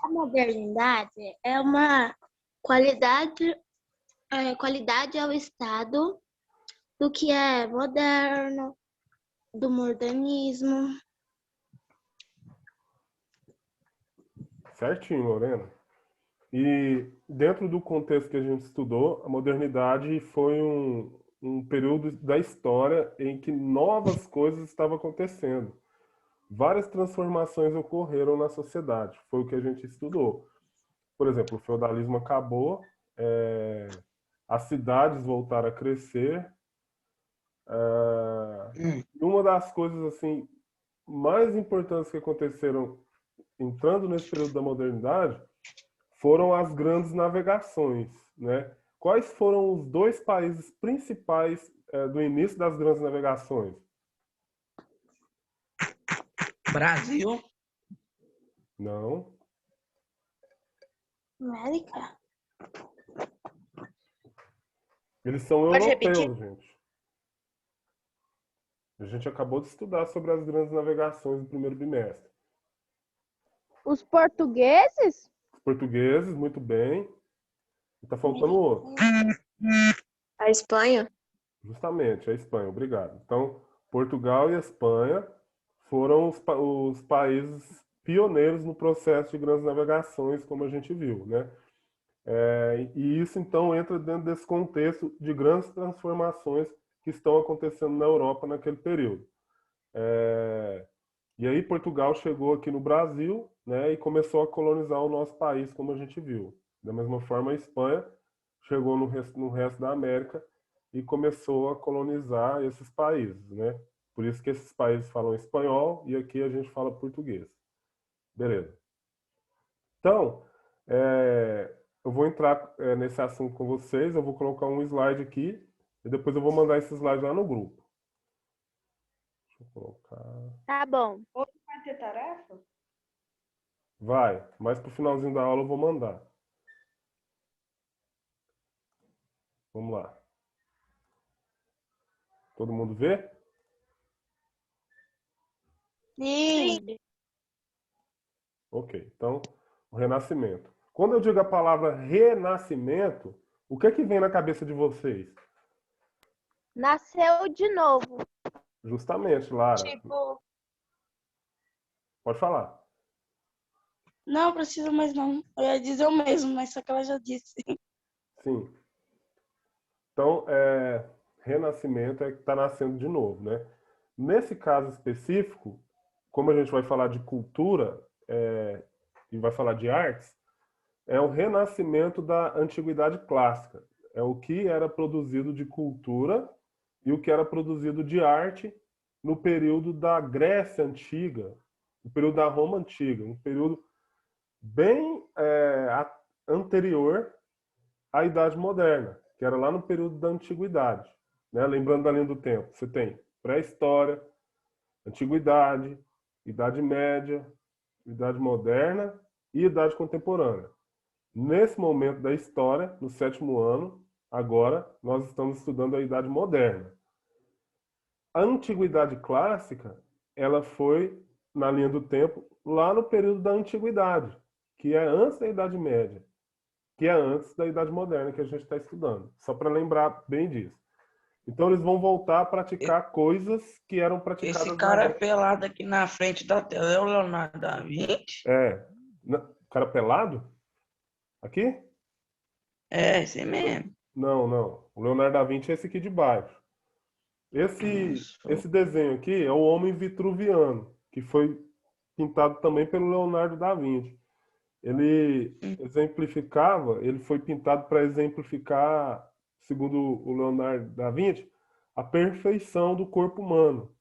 A modernidade é uma qualidade, qualidade ao estado do que é moderno, do modernismo. Certinho, Lorena. E dentro do contexto que a gente estudou, a modernidade foi um período da história em que novas coisas estavam acontecendo. Várias transformações ocorreram na sociedade. Foi o que a gente estudou. Por exemplo, o feudalismo acabou, as cidades voltaram a crescer. E uma das coisas assim mais importantes que aconteceram entrando nesse período da modernidade foram as grandes navegações, né? Quais foram os dois países principais do início das grandes navegações? Brasil. Não. América? Eles são Pode repetir? europeus, gente. A gente acabou de estudar sobre as grandes navegações no primeiro bimestre. Os portugueses? Os portugueses, muito bem. Está faltando outro. A Espanha? Justamente, a Espanha, obrigado. Então, Portugal e a Espanha foram os países pioneiros no processo de grandes navegações, como a gente viu, né? E isso, então, entra dentro desse contexto de grandes transformações que estão acontecendo na Europa naquele período. E aí Portugal chegou aqui no Brasil, né, e começou a colonizar o nosso país, como a gente viu. Da mesma forma, a Espanha chegou no resto da América e começou a colonizar esses países, né? Por isso que esses países falam espanhol e aqui a gente fala português. Beleza. Então, eu vou entrar nesse assunto com vocês, eu vou colocar um slide aqui e depois eu vou mandar esse slide lá no grupo. Deixa eu colocar... Tá bom. Hoje vai ter tarefa? Vai, mas pro finalzinho da aula eu vou mandar. Vamos lá. Todo mundo vê? Sim. Ok, então, o renascimento. Quando eu digo a palavra renascimento, o que é que vem na cabeça de vocês? Nasceu de novo. Justamente, Lara. Tipo, Pode falar. não precisa mais não. Eu ia dizer o mesmo, mas só que ela já disse. Sim. Então, renascimento é que está nascendo de novo, né? Nesse caso específico, como a gente vai falar de cultura e vai falar de artes, é o renascimento da antiguidade clássica. É o que era produzido de cultura e o que era produzido de arte no período da Grécia Antiga, no período da Roma Antiga, um período bem anterior à Idade Moderna, que era lá no período da Antiguidade. Né? Lembrando da linha do tempo, você tem pré-história, Antiguidade, Idade Média, Idade Moderna e Idade Contemporânea. Nesse momento da história, no 7º ano, agora, nós estamos estudando a Idade Moderna. A Antiguidade Clássica, ela foi, na linha do tempo, lá no período da Antiguidade, que é antes da Idade Média, que é antes da Idade Moderna que a gente está estudando. Só para lembrar bem disso. Então eles vão voltar a praticar coisas que eram praticadas... Esse cara pelado aqui na frente da tela é o Leonardo da Vinci? Cara pelado? Aqui? Esse mesmo. Não. O Leonardo da Vinci é esse aqui de baixo. Esse desenho aqui é o Homem Vitruviano, que foi pintado também pelo Leonardo da Vinci. Ele exemplificava, ele foi pintado para exemplificar, segundo o Leonardo da Vinci, a perfeição do corpo humano.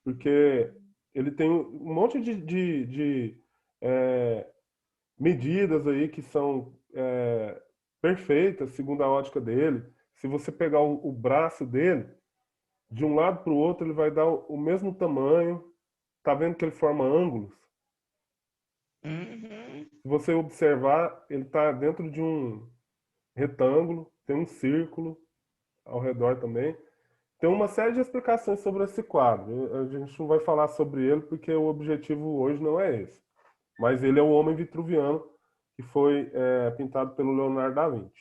Porque ele tem um monte de medidas aí que são perfeitas, segundo a ótica dele. Se você pegar o braço dele, de um lado para o outro, ele vai dar o mesmo tamanho. Tá vendo que ele forma ângulos? Se você observar, ele está dentro de um retângulo, tem um círculo ao redor também. Tem uma série de explicações sobre esse quadro. A gente não vai falar sobre ele porque o objetivo hoje não é esse. mas ele é o homem vitruviano que foi pintado pelo Leonardo da Vinci.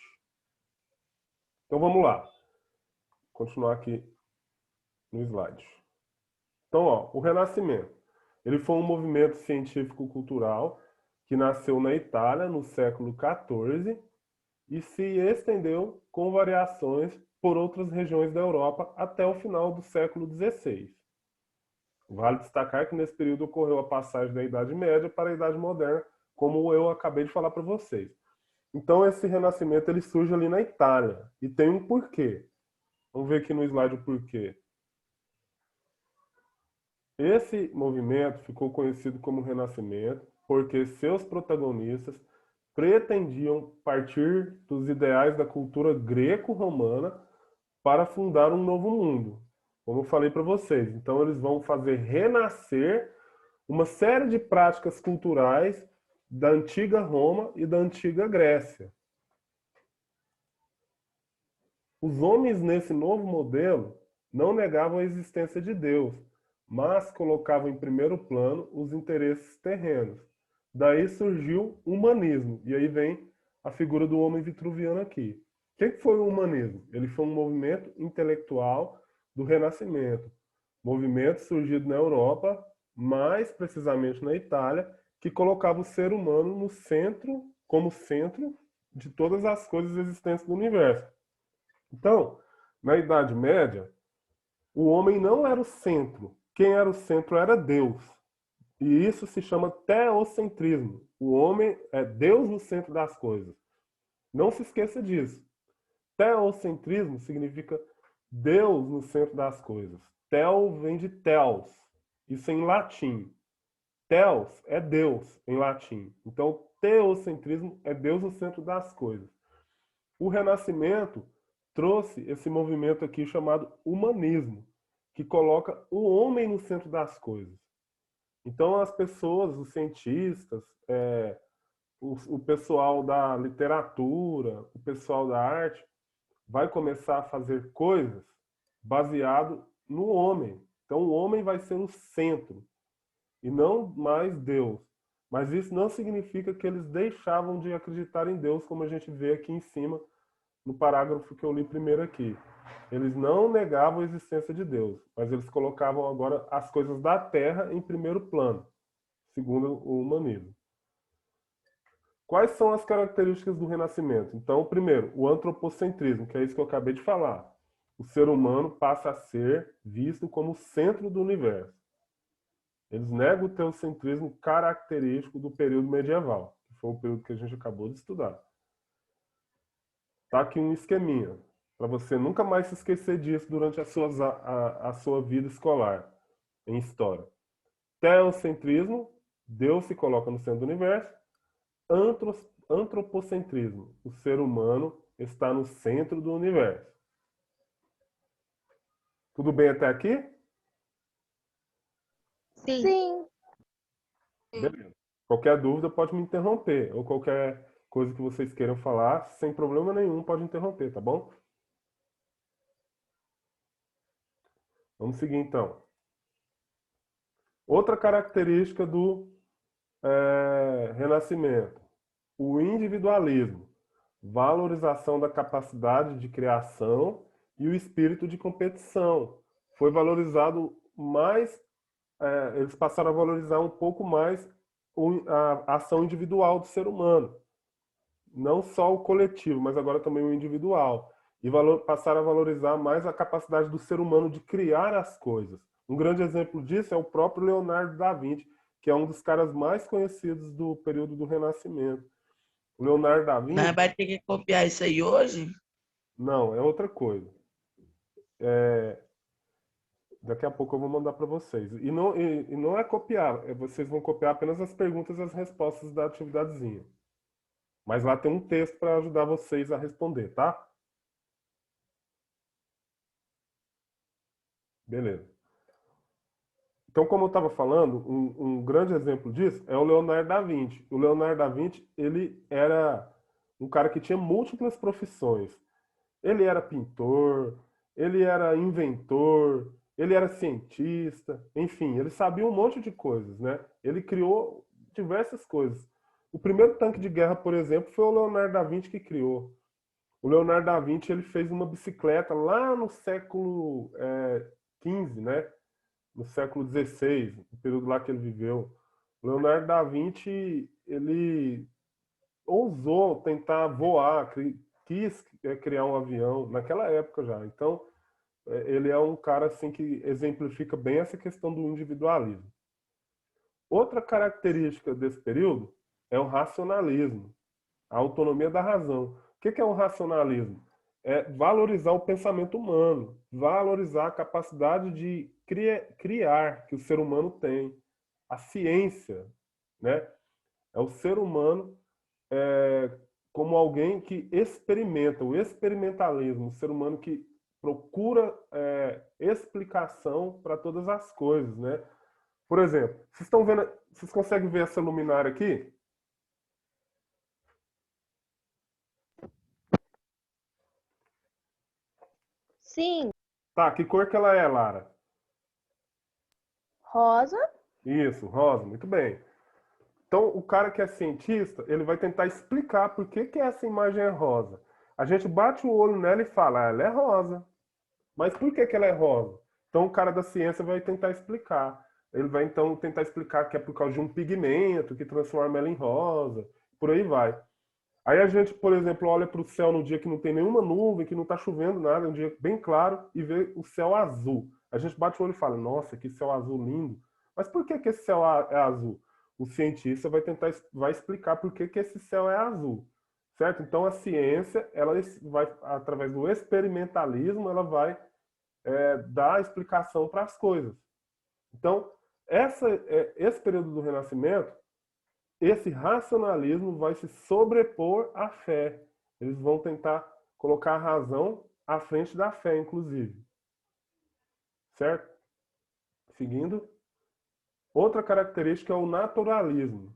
Então vamos lá. Vou continuar aqui no slide. Então, ó, o Renascimento. Ele foi um movimento científico-cultural que nasceu na Itália no século XIV e se estendeu com variações por outras regiões da Europa até o final do século XVI. Vale destacar que nesse período ocorreu a passagem da Idade Média para a Idade Moderna, como eu acabei de falar para vocês. Então esse renascimento ele surge ali na Itália e tem um porquê. Vamos ver aqui no slide o porquê. Esse movimento ficou conhecido como Renascimento porque seus protagonistas pretendiam partir dos ideais da cultura greco-romana para fundar um novo mundo, como eu falei para vocês. Então eles vão fazer renascer uma série de práticas culturais da antiga Roma e da antiga Grécia. Os homens nesse novo modelo não negavam a existência de Deus, mas colocavam em primeiro plano os interesses terrenos. Daí surgiu o humanismo, e aí vem a figura do homem vitruviano aqui. O que foi o humanismo? Ele foi um movimento intelectual do Renascimento, movimento surgido na Europa, mais precisamente na Itália, que colocava o ser humano no centro, como centro de todas as coisas existentes do universo. Então, na Idade Média, o homem não era o centro. Quem era o centro era Deus. E isso se chama teocentrismo. O homem é Deus no centro das coisas. Não se esqueça disso. Teocentrismo significa Deus no centro das coisas. Teo vem de teos. Isso em latim. Theos é Deus em latim. Então, teocentrismo é Deus no centro das coisas. O Renascimento trouxe esse movimento aqui chamado humanismo, que coloca o homem no centro das coisas. Então, as pessoas, os cientistas, o pessoal da literatura, o pessoal da arte, vai começar a fazer coisas baseado no homem. Então, o homem vai ser o centro e não mais Deus. Mas isso não significa que eles deixavam de acreditar em Deus, como a gente vê aqui em cima, no parágrafo que eu li primeiro aqui. Eles não negavam a existência de Deus, mas eles colocavam agora as coisas da Terra em primeiro plano, segundo o humanismo. Quais são as características do Renascimento? Então, primeiro, o antropocentrismo, que é isso que eu acabei de falar. O ser humano passa a ser visto como o centro do universo. Eles negam o teocentrismo característico do período medieval, que foi o período que a gente acabou de estudar. Tá aqui um esqueminha, para você nunca mais se esquecer disso durante a sua vida escolar, em história. Teocentrismo, Deus se coloca no centro do universo. Antropocentrismo, o ser humano está no centro do universo. Tudo bem até aqui? Sim. Beleza. Qualquer dúvida pode me interromper, ou qualquer coisa que vocês queiram falar, sem problema nenhum, pode interromper, tá bom? Vamos seguir então. Outra característica do Renascimento, o individualismo, valorização da capacidade de criação e o espírito de competição. Foi valorizado mais, eles passaram a valorizar um pouco mais a ação individual do ser humano. Não só o coletivo, mas agora também o individual. E passaram a valorizar mais a capacidade do ser humano de criar as coisas. Um grande exemplo disso é o próprio Leonardo da Vinci, que é um dos caras mais conhecidos do período do Renascimento. O Leonardo da Vinci... Nós vai ter que copiar isso aí hoje? Não, é outra coisa. Daqui a pouco eu vou mandar para vocês. E não é copiar, vocês vão copiar apenas as perguntas e as respostas da atividadezinha. Mas lá tem um texto para ajudar vocês a responder, tá? Beleza. Então, como eu estava falando, um grande exemplo disso é o Leonardo da Vinci. O Leonardo da Vinci, ele era um cara que tinha múltiplas profissões. Ele era pintor, ele era inventor, ele era cientista, enfim, ele sabia um monte de coisas, né? Ele criou diversas coisas. O primeiro tanque de guerra, por exemplo, foi o Leonardo da Vinci que criou. O Leonardo da Vinci ele fez uma bicicleta lá no século XV, né? No século XVI, no período lá que ele viveu. O Leonardo da Vinci ele ousou tentar voar, quis criar um avião naquela época já. Então, ele é um cara assim que exemplifica bem essa questão do individualismo. Outra característica desse período é o racionalismo, a autonomia da razão. O que é o racionalismo? É valorizar o pensamento humano, valorizar a capacidade de criar que o ser humano tem, a ciência, né? É o ser humano como alguém que experimenta, o experimentalismo, o ser humano que procura explicação para todas as coisas, né? Por exemplo, vocês estão vendo, vocês conseguem ver essa luminária aqui? Sim. Tá, que cor que ela é, Lara? Rosa. Isso, rosa, muito bem. Então, o cara que é cientista, ele vai tentar explicar por que essa imagem é rosa. A gente bate o olho nela e fala, ela é rosa. Mas por que ela é rosa? Então, o cara da ciência vai tentar explicar. Ele vai, então, tentar explicar que é por causa de um pigmento que transforma ela em rosa. Por aí vai. Aí a gente, por exemplo, olha para o céu no dia que não tem nenhuma nuvem, que não está chovendo nada, é um dia bem claro, e vê o céu azul. A gente bate o olho e fala, nossa, que céu azul lindo. Mas por que esse céu é azul? O cientista vai explicar por que esse céu é azul. Certo? Então a ciência, ela vai, através do experimentalismo, ela vai dar a explicação para as coisas. Então, esse período do Renascimento, esse racionalismo vai se sobrepor à fé. Eles vão tentar colocar a razão à frente da fé, inclusive. Certo? Seguindo. Outra característica é o naturalismo.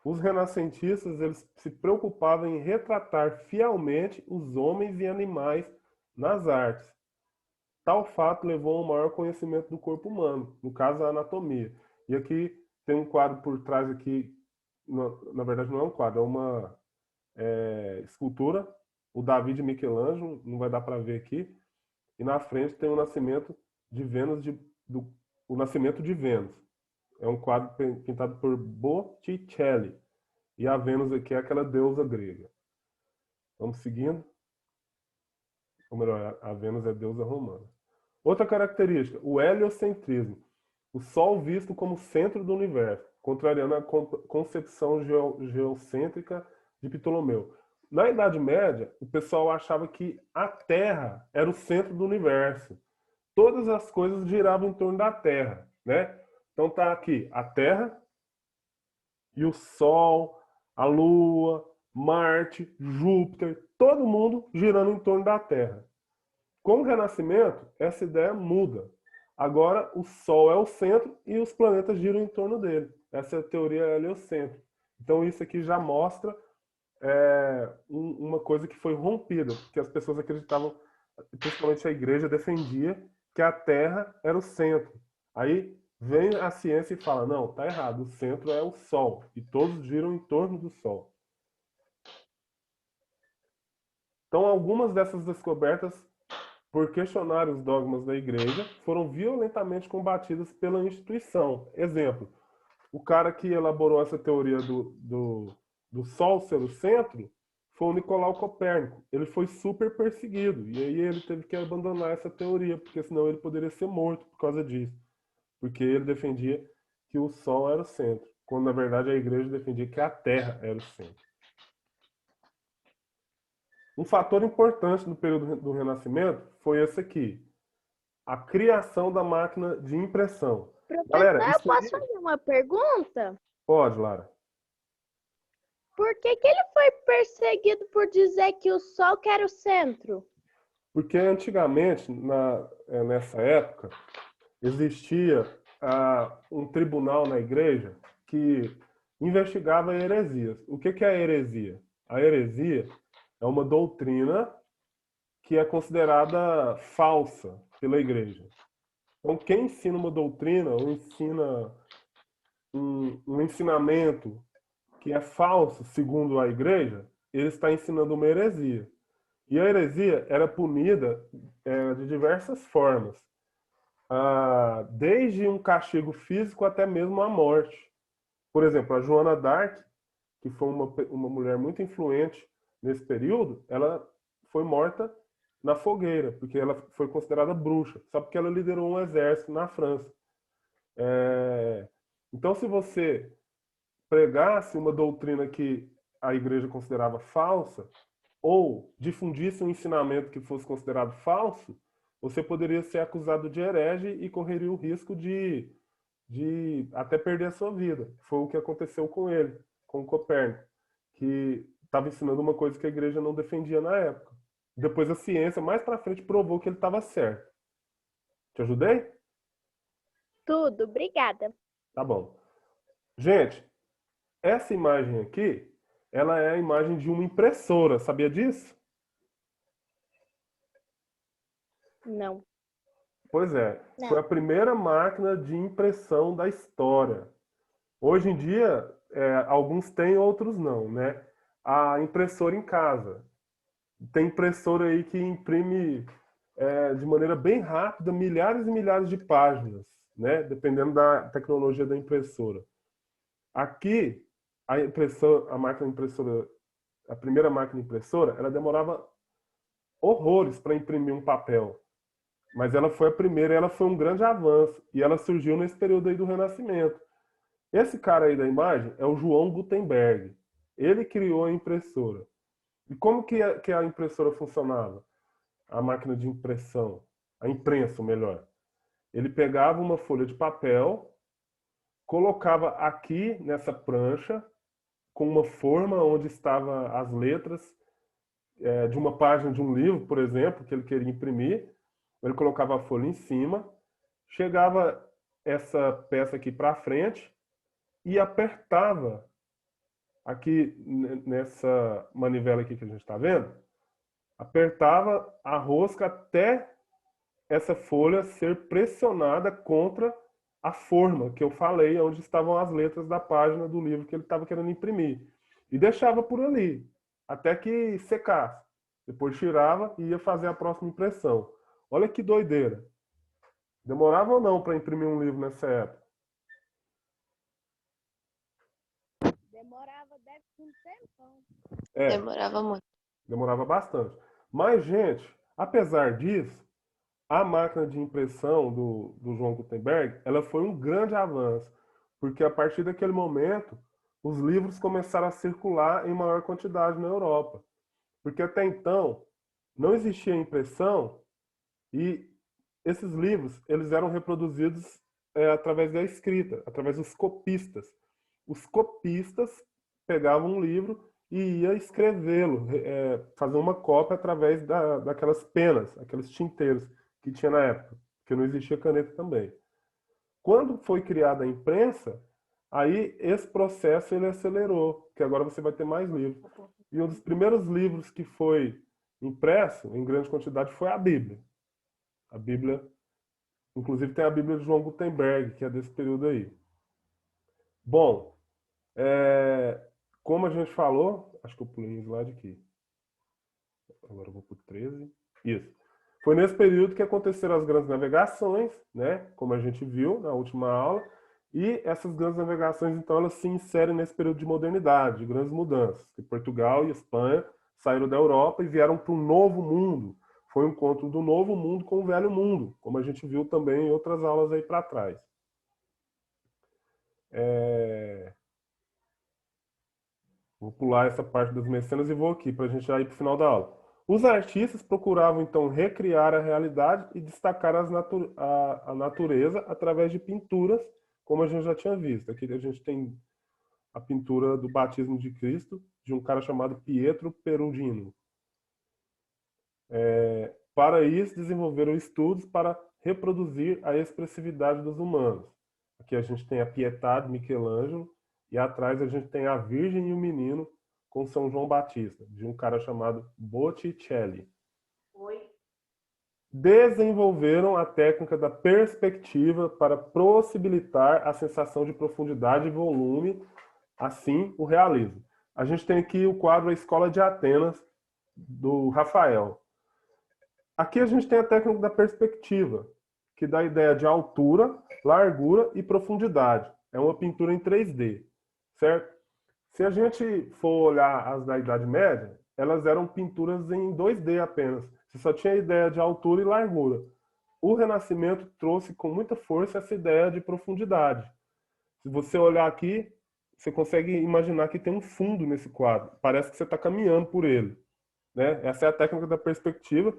Os renascentistas eles se preocupavam em retratar fielmente os homens e animais nas artes. Tal fato levou a um maior conhecimento do corpo humano, no caso a anatomia. E aqui tem um quadro por trás aqui, na verdade não é um quadro, é uma escultura, o Davi de Michelangelo, não vai dar para ver aqui, e na frente tem o nascimento de Vênus, o nascimento de Vênus. É um quadro pintado por Botticelli. E a Vênus aqui é aquela deusa grega. Vamos seguindo. Ou melhor, a Vênus é deusa romana. Outra característica, o heliocentrismo. O Sol visto como centro do universo, contrariando a concepção geocêntrica de Ptolomeu. Na Idade Média, o pessoal achava que a Terra era o centro do universo. Todas as coisas giravam em torno da Terra, né? Então tá aqui a Terra e o Sol, a Lua, Marte, Júpiter, todo mundo girando em torno da Terra. Com o Renascimento, essa ideia muda. Agora o Sol é o centro e os planetas giram em torno dele. Essa é a teoria heliocêntrica. Então isso aqui já mostra uma coisa que foi rompida, porque as pessoas acreditavam, principalmente a igreja defendia que a Terra era o centro. Aí vem a ciência e fala, não, tá errado, o centro é o Sol, e todos giram em torno do Sol. Então, algumas dessas descobertas, por questionar os dogmas da igreja, foram violentamente combatidas pela instituição. Exemplo, o cara que elaborou essa teoria do Sol ser o centro foi o Nicolau Copérnico. Ele foi super perseguido, e aí ele teve que abandonar essa teoria, porque senão ele poderia ser morto por causa disso. Porque ele defendia que o Sol era o centro, quando na verdade a igreja defendia que a Terra era o centro. Um fator importante no período do Renascimento foi esse aqui, a criação da máquina de impressão. Galera, Professor, eu isso posso aí... fazer uma pergunta? Pode, Lara. Por que ele foi perseguido por dizer que o Sol que era o centro? Porque antigamente, nessa época, existia um tribunal na igreja que investigava heresias. O que é a heresia? A heresia é uma doutrina que é considerada falsa pela igreja. Então, quem ensina uma doutrina ou ensina um ensinamento que é falso, segundo a igreja, ele está ensinando uma heresia. E a heresia era punida de diversas formas, desde um castigo físico até mesmo a morte. Por exemplo, a Joana d'Arc, que foi uma mulher muito influente nesse período, ela foi morta na fogueira, porque ela foi considerada bruxa, só porque ela liderou um exército na França. Então, se você pregasse uma doutrina que a igreja considerava falsa, ou difundisse um ensinamento que fosse considerado falso, você poderia ser acusado de herege e correria o risco de até perder a sua vida. Foi o que aconteceu com ele, com Copérnico, que estava ensinando uma coisa que a igreja não defendia na época. Depois a ciência, mais para frente, provou que ele estava certo. Te ajudei? Tudo, obrigada. Tá bom. Gente, essa imagem aqui, ela é a imagem de uma impressora, sabia disso? Não. Pois é, Não. foi a primeira máquina de impressão da história. Hoje em dia, alguns têm, outros não, né? A impressora em casa. Tem impressora aí que imprime de maneira bem rápida milhares e milhares de páginas, né? Dependendo da tecnologia da impressora. Aqui, a máquina impressora, a primeira máquina impressora, ela demorava horrores para imprimir um papel. Mas ela foi a primeira e ela foi um grande avanço. E ela surgiu nesse período aí do Renascimento. Esse cara aí da imagem é o João Gutenberg. Ele criou a impressora. E como que a impressora funcionava? A máquina de impressão, a imprensa, melhor. Ele pegava uma folha de papel, colocava aqui nessa prancha, com uma forma onde estavam as letras de uma página de um livro, por exemplo, que ele queria imprimir. Ele colocava a folha em cima, chegava essa peça aqui para frente e apertava aqui nessa manivela aqui que a gente está vendo, apertava a rosca até essa folha ser pressionada contra a forma que eu falei, onde estavam as letras da página do livro que ele estava querendo imprimir. E deixava por ali, até que secasse. Depois tirava e ia fazer a próxima impressão. Olha que doideira. Demorava ou não para imprimir um livro nessa época? Demorava, deve ser um tempão. Demorava muito. Demorava bastante. Mas, gente, apesar disso, a máquina de impressão do João Gutenberg, ela foi um grande avanço, porque a partir daquele momento, os livros começaram a circular em maior quantidade na Europa. Porque até então, não existia impressão e esses livros eles eram reproduzidos através da escrita, através dos copistas. Os copistas pegavam um livro e ia escrevê-lo, fazer uma cópia através daquelas penas, aqueles tinteiros que tinha na época, porque não existia caneta também. Quando foi criada a imprensa, aí esse processo ele acelerou, que agora você vai ter mais livros. E um dos primeiros livros que foi impresso em grande quantidade foi a Bíblia. A Bíblia, inclusive tem a Bíblia de João Gutenberg, que é desse período aí. Bom, como a gente falou, acho que eu pulei um slide aqui. Agora eu vou para o 13. Isso. Foi nesse período que aconteceram as grandes navegações, né? Como a gente viu na última aula. E essas grandes navegações, então, elas se inserem nesse período de modernidade, de grandes mudanças. Que Portugal e Espanha saíram da Europa e vieram para um novo mundo. Foi um encontro do novo mundo com o velho mundo, como a gente viu também em outras aulas aí para trás. Vou pular essa parte das mecenas e vou aqui para a gente já ir para o final da aula. Os artistas procuravam, então, recriar a realidade e destacar a natureza através de pinturas, como a gente já tinha visto. Aqui a gente tem a pintura do Batismo de Cristo, de um cara chamado Pietro Perugino. Para isso, desenvolveram estudos para reproduzir a expressividade dos humanos. Aqui a gente tem a Pietà de Michelangelo, e atrás a gente tem a Virgem e o Menino com São João Batista, de um cara chamado Botticelli. Oi. desenvolveram a técnica da perspectiva para possibilitar a sensação de profundidade e volume, assim o realismo. A gente tem aqui o quadro A Escola de Atenas, do Rafael. Aqui a gente tem a técnica da perspectiva, que dá a ideia de altura, largura e profundidade. É uma pintura em 3D, certo? Se a gente for olhar as da Idade Média, elas eram pinturas em 2D apenas. Você só tinha a ideia de altura e largura. O Renascimento trouxe com muita força essa ideia de profundidade. Se você olhar aqui, você consegue imaginar que tem um fundo nesse quadro. Parece que você está caminhando por ele, né? Essa é a técnica da perspectiva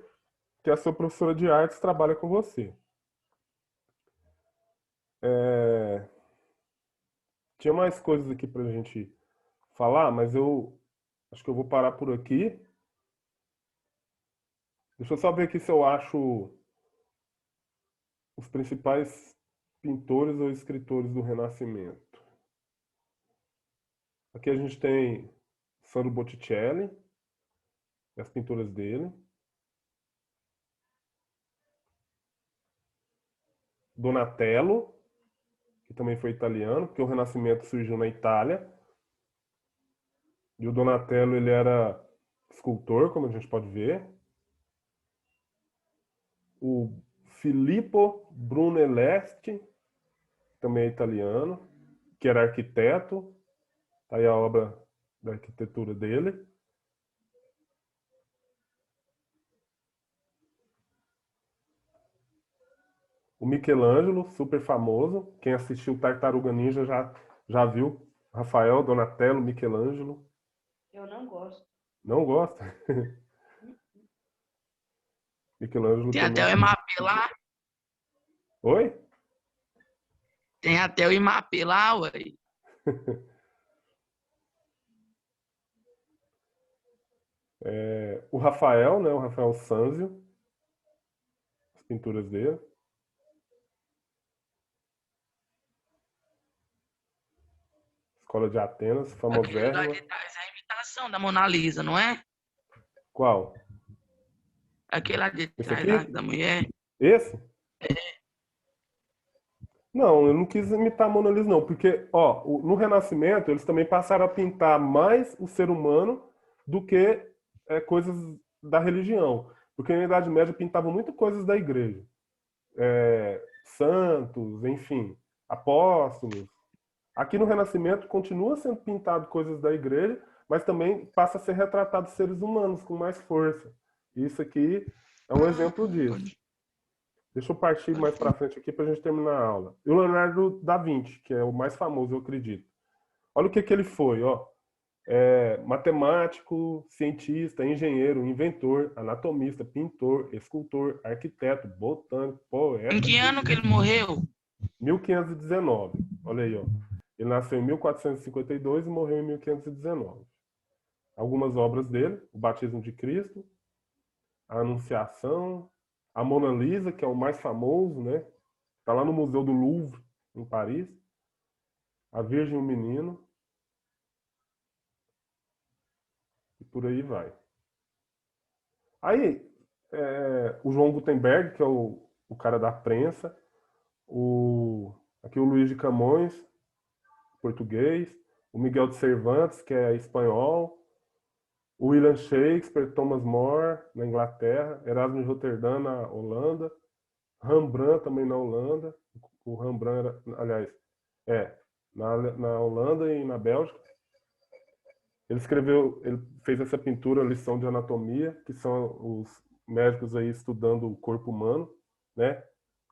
que a sua professora de artes trabalha com você. Tinha mais coisas aqui para a gente falar, mas eu acho que eu vou parar por aqui. Deixa eu só ver aqui se eu acho os principais pintores ou escritores do Renascimento. Aqui a gente tem Sandro Botticelli, as pinturas dele. Donatello, que também foi italiano, porque o Renascimento surgiu na Itália. E o Donatello, ele era escultor, como a gente pode ver. O Filippo Brunelleschi, também é italiano, que era arquiteto. Tá aí a obra da arquitetura dele. O Michelangelo, super famoso. Quem assistiu Tartaruga Ninja já viu. Rafael, Donatello, Michelangelo. Eu não gosto. Não gosta? Michelangelo Tem também. até o IMAP lá. Oi? Tem até o IMAP lá, ué. O Rafael, né? O Rafael Sanzio. As pinturas dele. Escola de Atenas, Aquele lá famosérrima. de trás é a imitação da Mona Lisa, não é? Qual? Aquele lá de Esse trás aqui? lá da mulher. Esse? Não, eu não quis imitar a Mona Lisa, não. Porque, ó, no Renascimento, eles também passaram a pintar mais o ser humano do que coisas da religião. Porque na Idade Média pintavam muito coisas da igreja. Santos, enfim, apóstolos. Aqui no Renascimento continua sendo pintado coisas da igreja, mas também passa a ser retratado seres humanos com mais força. Isso aqui é um exemplo disso. Deixa eu partir mais para frente aqui para a gente terminar a aula. E o Leonardo da Vinci, que é o mais famoso, eu acredito. Olha o que ele foi, ó. Matemático, cientista, engenheiro, inventor, anatomista, pintor, escultor, arquiteto, botânico, poeta. Em que ano que ele morreu? 1519. Olha aí, ó. Ele nasceu em 1452 e morreu em 1519. Algumas obras dele: O Batismo de Cristo, A Anunciação, a Mona Lisa, que é o mais famoso, né? Está lá no Museu do Louvre, em Paris. A Virgem e o Menino. E por aí vai. Aí, o João Gutenberg, que é o cara da prensa. Aqui o Luís de Camões, português. O Miguel de Cervantes, que é espanhol. O William Shakespeare, Thomas More, na Inglaterra. Erasmo de Roterdã, na Holanda. Rembrandt, também na Holanda. O Rembrandt, aliás, na Holanda e na Bélgica. Ele fez essa pintura, Lição de Anatomia, que são os médicos aí estudando o corpo humano, né?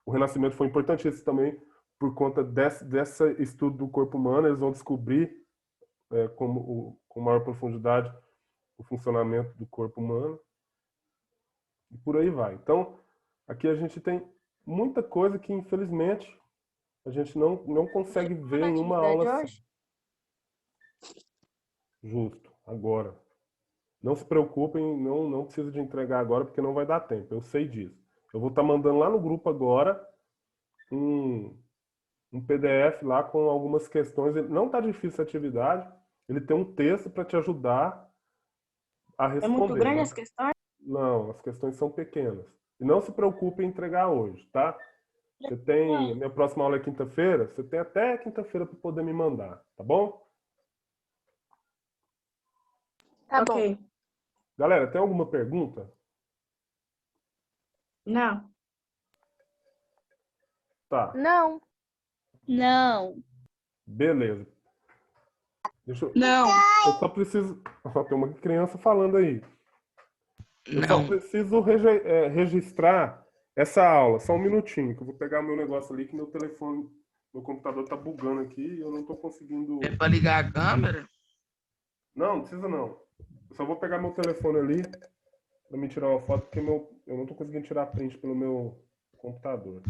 O Renascimento foi importantíssimo também por conta desse estudo do corpo humano. Eles vão descobrir com maior profundidade o funcionamento do corpo humano. E por aí vai. Então, aqui a gente tem muita coisa que, infelizmente, a gente não consegue ver em uma aula só. Justo, agora. Não se preocupem, não precisa de entregar agora, porque não vai dar tempo, eu sei disso. Eu vou estar mandando lá no grupo agora um PDF lá com algumas questões. Não está difícil a atividade, ele tem um texto para te ajudar a responder. É muito grande né? as questões? Não, as questões são pequenas. E não se preocupe em entregar hoje, tá? Você tem, minha próxima aula é quinta-feira, você tem até quinta-feira para poder me mandar, tá bom? Tá bom. Ok. Galera, tem alguma pergunta? Não. Tá, Não. Não. beleza. Não. Eu só preciso... Ó, tem uma criança falando aí. Eu só Não. preciso registrar essa aula. Só um minutinho, que eu vou pegar meu negócio ali, que meu telefone, meu computador tá bugando aqui e eu não tô conseguindo... É pra ligar a câmera? Não, não precisa não. Eu só vou pegar meu telefone ali pra me tirar uma foto, porque eu não tô conseguindo tirar print pelo meu computador.